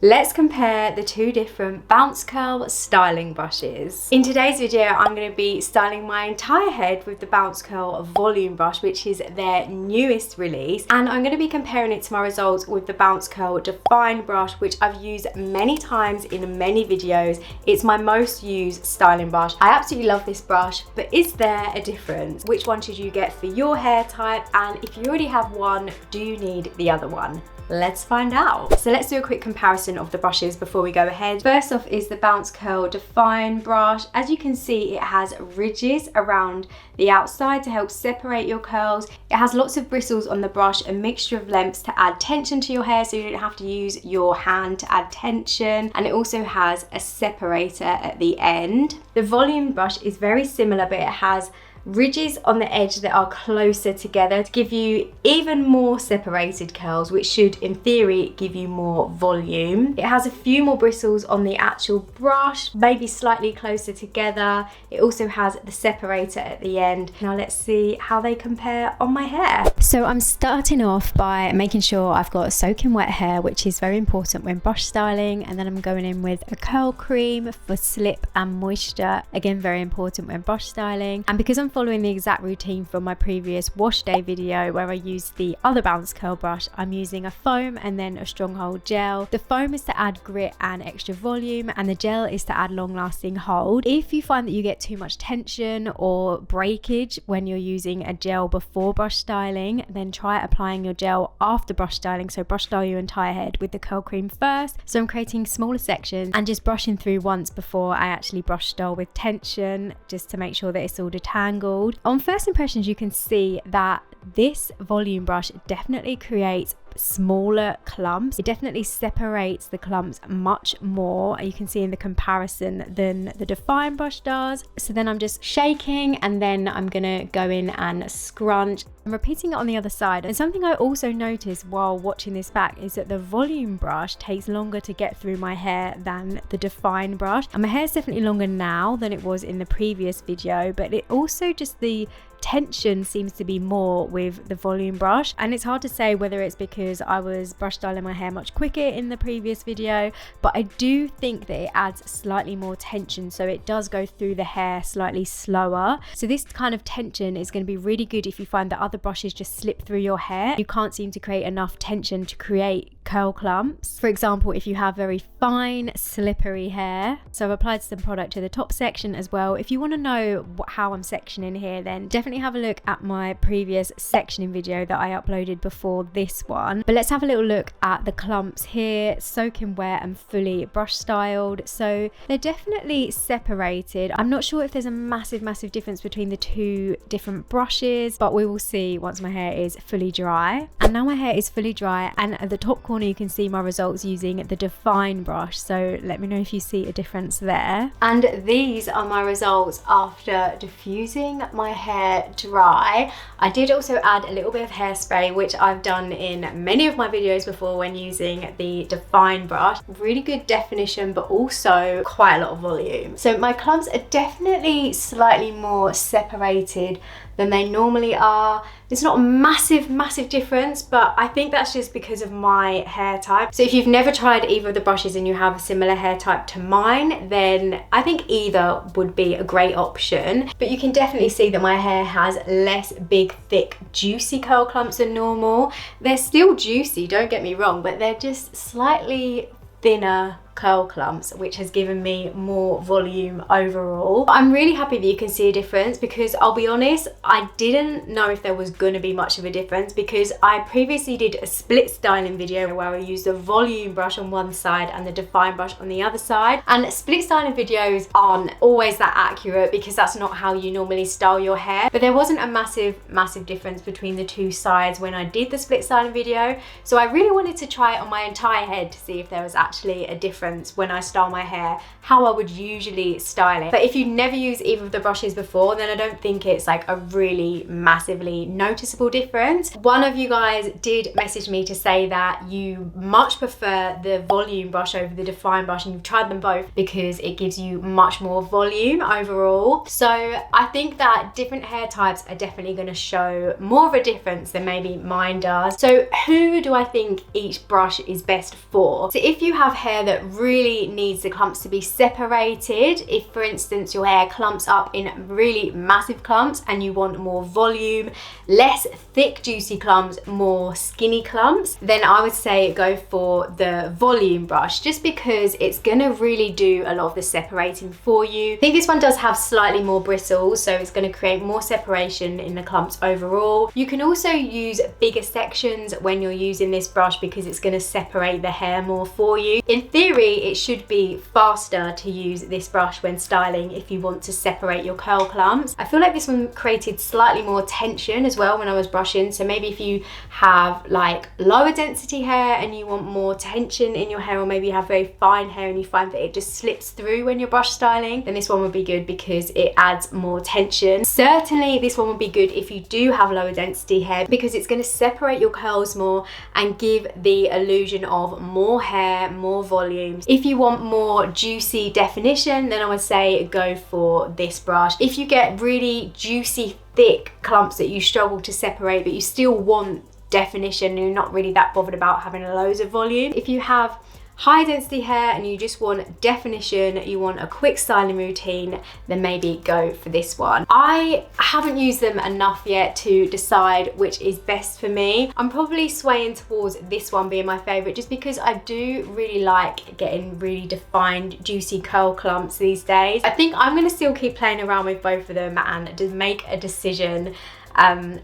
Let's compare the two different bounce curl styling brushes. In today's video, I'm going to be styling my entire head with the bounce curl volume brush, which is their newest release. And I'm going to be comparing it to my results with the bounce curl define brush, which I've used many times in many videos. It's my most used styling brush. I absolutely love this brush, but is there a difference? Which one should you get for your hair type? And if you already have one, do you need the other one? Let's find out. So let's do a quick comparison of the brushes before we go ahead. First off is the bounce curl define brush. As you can see, it has ridges around the outside to help separate your curls. It has lots of bristles on the brush, a mixture of lengths to add tension to your hair so you don't have to use your hand to add tension. And it also has a separator at the end. The volume brush is very similar, but it has ridges on the edge that are closer together to give you even more separated curls, which should in theory give you more volume. It has a few more bristles on the actual brush, maybe slightly closer together. It also has the separator at the end. Now let's see how they compare on my hair. So I'm starting off by making sure I've got soaking wet hair, which is very important when brush styling, and then I'm going in with a curl cream for slip and moisture, again very important when brush styling. And because I'm following the exact routine from my previous wash day video where I used the other bounce curl brush, I'm using a foam and then a stronghold gel. The foam is to add grit and extra volume, and the gel is to add long lasting hold. If you find that you get too much tension or breakage when you're using a gel before brush styling, then try applying your gel after brush styling. So brush style your entire head with the curl cream first. So I'm creating smaller sections and just brushing through once before I actually brush style with tension, just to make sure that it's all detangled. On first impressions, you can see that this volume brush definitely creates smaller clumps. It definitely separates the clumps much more, you can see in the comparison, than the define brush does. So then I'm just shaking, and then I'm gonna go in and scrunch. I'm repeating it on the other side. And something I also noticed while watching this back is that the volume brush takes longer to get through my hair than the define brush. And my hair is definitely longer now than it was in the previous video, but it also just the tension seems to be more with the volume brush. And it's hard to say whether it's because I was brush styling my hair much quicker in the previous video, but I do think that it adds slightly more tension, so it does go through the hair slightly slower. So this kind of tension is going to be really good if you find that other brushes just slip through your hair. You can't seem to create enough tension to create curl clumps. For example, if you have very fine slippery hair. So I've applied some product to the top section as well. If you want to know how I'm sectioning here, then definitely have a look at my previous sectioning video that I uploaded before this one. But let's have a little look at the clumps here, soaking wet and fully brush styled. So they're definitely separated. I'm not sure if there's a massive difference between the two different brushes, but we will see once my hair is fully dry. And now my hair is fully dry, and at the top corner you can see my results using the define brush, so let me know if you see a difference there. And these are my results after diffusing my hair dry. I did also add a little bit of hairspray, which I've done in many of my videos before when using the define brush. Really good definition, but also quite a lot of volume. So my clumps are definitely slightly more separated than they normally are. It's not a massive difference, but I think that's just because of my hair type. So if you've never tried either of the brushes and you have a similar hair type to mine, then I think either would be a great option. But you can definitely see that my hair has less big, thick, juicy curl clumps than normal. They're still juicy, don't get me wrong, but they're just slightly thinner curl clumps, which has given me more volume overall. I'm really happy that you can see a difference, because I'll be honest, I didn't know if there was going to be much of a difference, because I previously did a split styling video where I used the volume brush on one side and the define brush on the other side, and split styling videos aren't always that accurate because that's not how you normally style your hair. But there wasn't a massive difference between the two sides when I did the split styling video, so I really wanted to try it on my entire head to see if there was actually a difference. difference when I style my hair, how I would usually style it. But if you never use either of the brushes before, then I don't think it's like a really massively noticeable difference. One of you guys did message me to say that you much prefer the volume brush over the define brush, and you've tried them both because it gives you much more volume overall. So I think that different hair types are definitely going to show more of a difference than maybe mine does. So who do I think each brush is best for? So if you have hair that really needs the clumps to be separated, if for instance your hair clumps up in really massive clumps and you want more volume, less thick juicy clumps, more skinny clumps, then I would say go for the volume brush, just because it's going to really do a lot of the separating for you. I think this one does have slightly more bristles, so it's going to create more separation in the clumps overall. You can also use bigger sections when you're using this brush because it's going to separate the hair more for you. In theory, it should be faster to use this brush when styling if you want to separate your curl clumps. I feel like this one created slightly more tension as well when I was brushing, so maybe if you have like lower density hair and you want more tension in your hair, or maybe you have very fine hair and you find that it just slips through when you're brush styling, then this one would be good because it adds more tension. Certainly this one would be good if you do have lower density hair because it's going to separate your curls more and give the illusion of more hair, more volume. If you want more juicy definition, then I would say go for this brush. If you get really juicy thick clumps that you struggle to separate but you still want definition and you're not really that bothered about having loads of volume, if you have high density hair and you just want definition, you want a quick styling routine, then maybe go for this one. I haven't used them enough yet to decide which is best for me. I'm probably swaying towards this one being my favorite just because I do really like getting really defined juicy curl clumps these days. I think I'm going to still keep playing around with both of them and to make a decision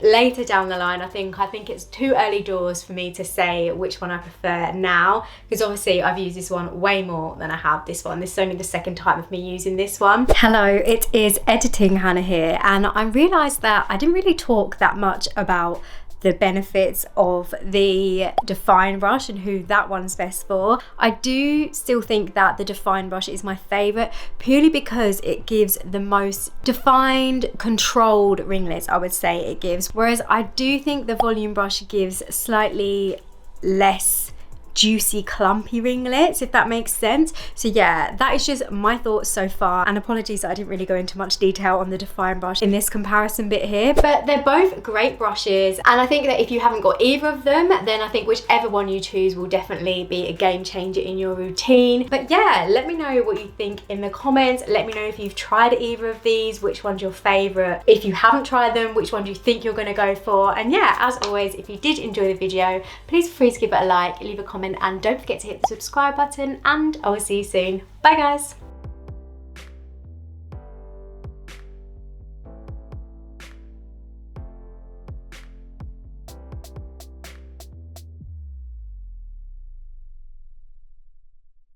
later down the line. I think it's too early doors for me to say which one I prefer now, because obviously I've used this one way more than I have this one. This is only the second time of me using this one. Hello, it is Editing Hannah here, and I realised that I didn't really talk that much about the benefits of the define brush and who that one's best for. I do still think that the define brush is my favorite purely because it gives the most defined, controlled ringlets, I would say it gives, whereas I do think the volume brush gives slightly less juicy clumpy ringlets, if that makes sense. So yeah, that is just my thoughts so far, and apologies that I didn't really go into much detail on the define brush in this comparison bit here, but they're both great brushes, and I think that if you haven't got either of them, then I think whichever one you choose will definitely be a game changer in your routine. But yeah, let me know what you think in the comments. Let me know if you've tried either of these, which one's your favorite. If you haven't tried them, which one do you think you're going to go for? And yeah, as always, if you did enjoy the video, please feel free to give it a like, leave a comment, and don't forget to hit the subscribe button, and I will see you soon. Bye guys.